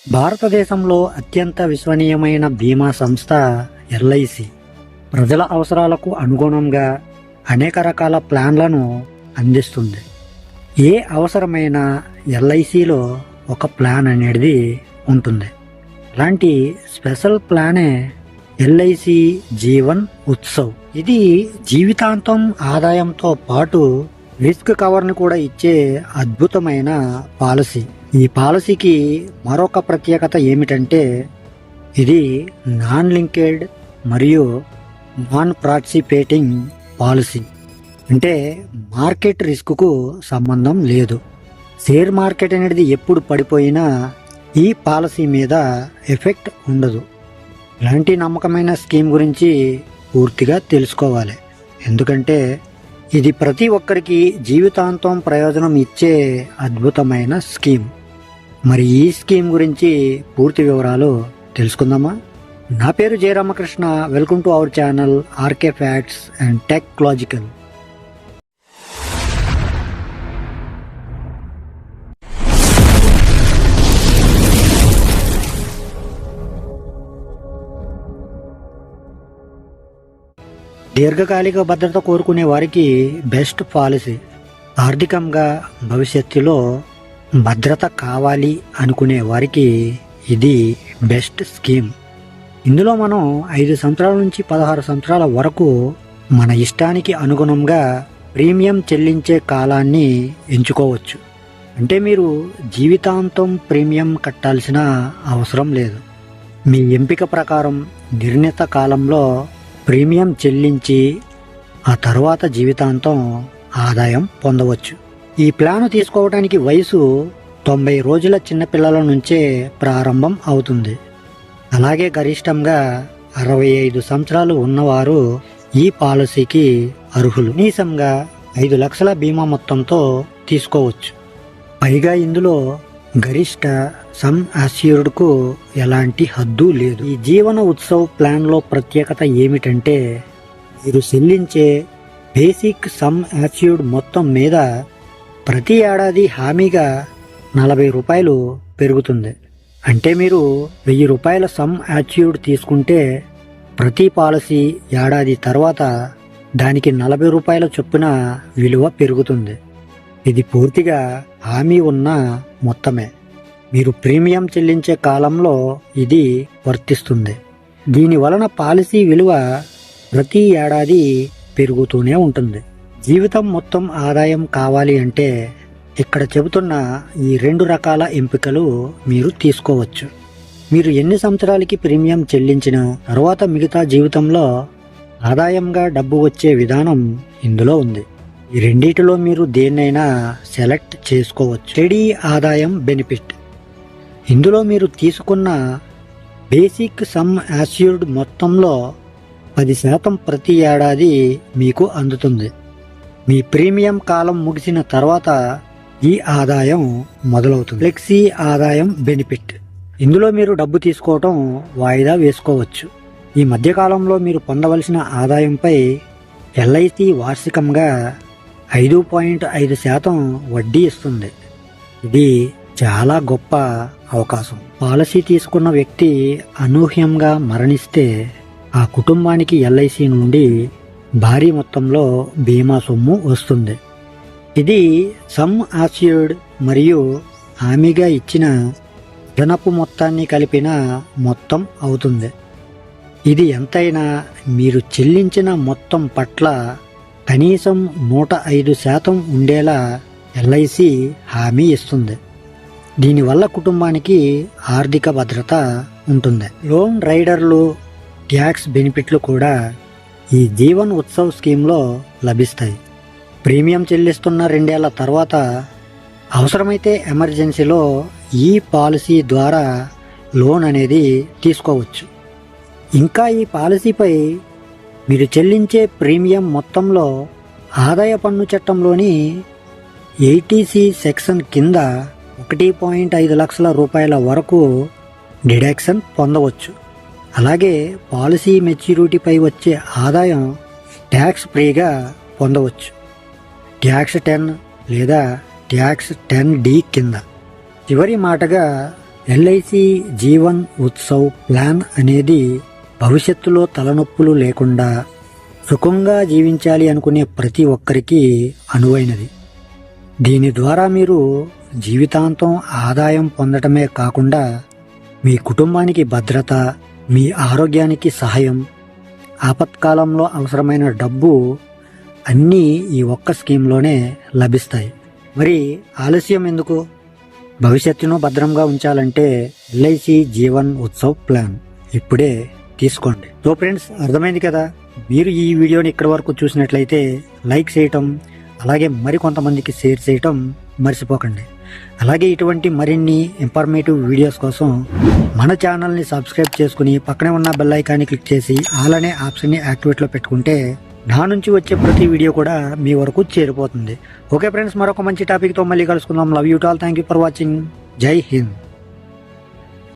భారతదేశంలో అత్యంత విశ్వసనీయమైన బీమా సంస్థ ఎల్ఐసి ప్రజల అవసరాలకు అనుగుణంగా అనేక రకాల ప్లాన్లను అందిస్తుంది. ఏ అవసరమైన ఎల్ఐసిలో ఒక ప్లాన్ అనేది ఉంటుంది. అలాంటి స్పెషల్ ప్లానే ఎల్ఐసి జీవన్ ఉత్సవ్. ఇది జీవితాంతం ఆదాయంతో పాటు రిస్క్ కవర్ని కూడా ఇచ్చే అద్భుతమైన పాలసీ. ఈ పాలసీకి మరొక ప్రత్యేకత ఏమిటంటే ఇది నాన్ లింకెడ్ మరియు నాన్ పార్టిసిపేటింగ్ పాలసీ. అంటే మార్కెట్ రిస్క్కు సంబంధం లేదు. షేర్ మార్కెట్ అనేది ఎప్పుడు పడిపోయినా ఈ పాలసీ మీద ఎఫెక్ట్ ఉండదు. ఇలాంటి నమ్మకమైన స్కీమ్ గురించి పూర్తిగా తెలుసుకోవాలి. ఎందుకంటే ఇది ప్రతి ఒక్కరికి జీవితాంతం ప్రయోజనం ఇచ్చే అద్భుతమైన స్కీమ్. మరి ఈ స్కీమ్ గురించి పూర్తి వివరాలు తెలుసుకుందామా? నా పేరు Jayaramakrishna. Welcome to our channel RK facts and technological. దీర్ఘకాలిక భద్రత కోరుకునే వారికి బెస్ట్ పాలసీ. ఆర్థికంగా భవిష్యత్తులో భద్రత కావాలి అనుకునే వారికి ఇది బెస్ట్ స్కీమ్. ఇందులో మనం 5 సంవత్సరాల నుంచి 16 సంవత్సరాల వరకు మన ఇష్టానికి అనుగుణంగా ప్రీమియం చెల్లించే కాలాన్ని ఎంచుకోవచ్చు. అంటే మీరు జీవితాంతం ప్రీమియం కట్టాల్సిన అవసరం లేదు. మీ ఎంపిక ప్రకారం నిర్ణీత కాలంలో ప్రీమియం చెల్లించి ఆ తర్వాత జీవితాంతం ఆదాయం పొందవచ్చు. ఈ ప్లాను తీసుకోవడానికి వయసు 90 రోజుల చిన్నపిల్లల నుంచే ప్రారంభం అవుతుంది. అలాగే గరిష్టంగా 65 సంవత్సరాలు ఉన్నవారు ఈ పాలసీకి అర్హులు. కనీసంగా 5 లక్షల బీమా మొత్తంతో తీసుకోవచ్చు. పైగా ఇందులో గరిష్ట సమ్ అష్యూర్డ్కు ఎలాంటి హద్దు లేదు. ఈ జీవన ఉత్సవ్ ప్లాన్లో ప్రత్యేకత ఏమిటంటే మీరు చెల్లించే బేసిక్ సమ్ అష్యూర్డ్ మొత్తం మీద ప్రతి ఏడాది హామీగా 40 రూపాయలు పెరుగుతుంది. అంటే మీరు 1000 రూపాయల సమ్ అష్యూర్డ్ తీసుకుంటే ప్రతి పాలసీ ఏడాది తర్వాత దానికి 40 రూపాయల చొప్పున విలువ పెరుగుతుంది. ఇది పూర్తిగా హామీ ఉన్న మొత్తమే. మీరు ప్రీమియం చెల్లించే కాలంలో ఇది వర్తిస్తుంది. దీని వలన పాలసీ విలువ ప్రతి ఏడాది పెరుగుతూనే ఉంటుంది. జీవితం మొత్తం ఆదాయం కావాలి అంటే ఇక్కడ చెబుతున్న ఈ 2 రకాల ఎంపికలు మీరు తీసుకోవచ్చు. మీరు ఎన్ని సంవత్సరాలకి ప్రీమియం చెల్లించిన తర్వాత మిగతా జీవితంలో ఆదాయంగా డబ్బు వచ్చే విధానం ఇందులో ఉంది. ఈ రెండిటిలో మీరు దేన్నైనా సెలెక్ట్ చేసుకోవచ్చు. స్టడీ ఆదాయం బెనిఫిట్. ఇందులో మీరు తీసుకున్న బేసిక్ సమ్ అష్యూర్డ్ మొత్తంలో 10% ప్రతి ఏడాది మీకు అందుతుంది. మీ ప్రీమియం కాలం ముగిసిన తర్వాత ఈ ఆదాయం మొదలవుతుంది. ఫ్లెక్సీ ఆదాయం బెనిఫిట్. ఇందులో మీరు డబ్బు తీసుకోవటం వాయిదా వేసుకోవచ్చు. ఈ మధ్యకాలంలో మీరు పొందవలసిన ఆదాయంపై ఎల్ఐసి వార్షికంగా 5.5% వడ్డీ ఇస్తుంది. ఇది చాలా గొప్ప అవకాశం. పాలసీ తీసుకున్న వ్యక్తి అనూహ్యంగా మరణిస్తే ఆ కుటుంబానికి ఎల్ఐసి నుండి భారీ మొత్తంలో బీమా సొమ్ము వస్తుంది. ఇది సమ్ అష్యూర్డ్ మరియు హామీగా ఇచ్చిన అదనపు మొత్తాన్ని కలిపిన మొత్తం అవుతుంది. ఇది ఎంతైనా మీరు చెల్లించిన మొత్తం పట్ల కనీసం 105% ఉండేలా ఎల్ఐసి హామీ ఇస్తుంది. దీనివల్ల కుటుంబానికి ఆర్థిక భద్రత ఉంటుంది. లోన్ రైడర్లు, ట్యాక్స్ బెనిఫిట్లు కూడా ఈ జీవన్ ఉత్సవ్ స్కీమ్లో లభిస్తాయి. ప్రీమియం చెల్లిస్తున్న 2 ఏళ్ల తర్వాత అవసరమైతే ఎమర్జెన్సీలో ఈ పాలసీ ద్వారా లోన్ అనేది తీసుకోవచ్చు. ఇంకా ఈ పాలసీపై మీరు చెల్లించే ప్రీమియం మొత్తంలో ఆదాయ పన్ను చట్టంలోని 80C సెక్షన్ కింద 1.5 లక్షల రూపాయల వరకు డిడక్షన్ పొందవచ్చు. అలాగే పాలసీ మెచ్యూరిటీపై వచ్చే ఆదాయం ట్యాక్స్ ఫ్రీగా పొందవచ్చు. ట్యాక్స్ 10 లేదా ట్యాక్స్ 10D కింద. చివరి మాటగా ఎల్ఐసి జీవన్ ఉత్సవ్ ప్లాన్ అనేది భవిష్యత్తులో తలనొప్పులు లేకుండా సుఖంగా జీవించాలి అనుకునే ప్రతి ఒక్కరికి అనువైనది. దీని ద్వారా మీరు జీవితాంతం ఆదాయం పొందటమే కాకుండా మీ కుటుంబానికి భద్రత, మీ ఆరోగ్యానికి సహాయం, ఆపత్కాలంలో అవసరమైన డబ్బు అన్నీ ఈ ఒక్క స్కీమ్లోనే లభిస్తాయి. మరి ఆలస్యం ఎందుకు? భవిష్యత్తును భద్రంగా ఉంచాలంటే ఎల్ఐసి జీవన్ ఉత్సవ్ ప్లాన్ ఇప్పుడే తీసుకోండి. సో ఫ్రెండ్స్, అర్థమైంది కదా? మీరు ఈ వీడియోని ఇక్కడి వరకు చూసినట్లయితే లైక్ చేయటం, అలాగే మరికొంతమందికి షేర్ చేయటం మర్చిపోకండి. అలాగే ఇటువంటి మరిన్ని ఇన్ఫర్మేటివ్ వీడియోస్ కోసం మన ఛానల్ని సబ్స్క్రైబ్ చేసుకుని పక్కనే ఉన్న బెల్ ఐకాన్ని క్లిక్ చేసి ఆల్ అనే ఆప్షన్ని యాక్టివేట్లో పెట్టుకుంటే నా నుంచి వచ్చే ప్రతి వీడియో కూడా మీ వరకు చేరిపోతుంది. ఓకే ఫ్రెండ్స్, మరొక మంచి టాపిక్తో మళ్ళీ కలుసుకుందాం. Love you all. Thank you for watching. జై హింద్.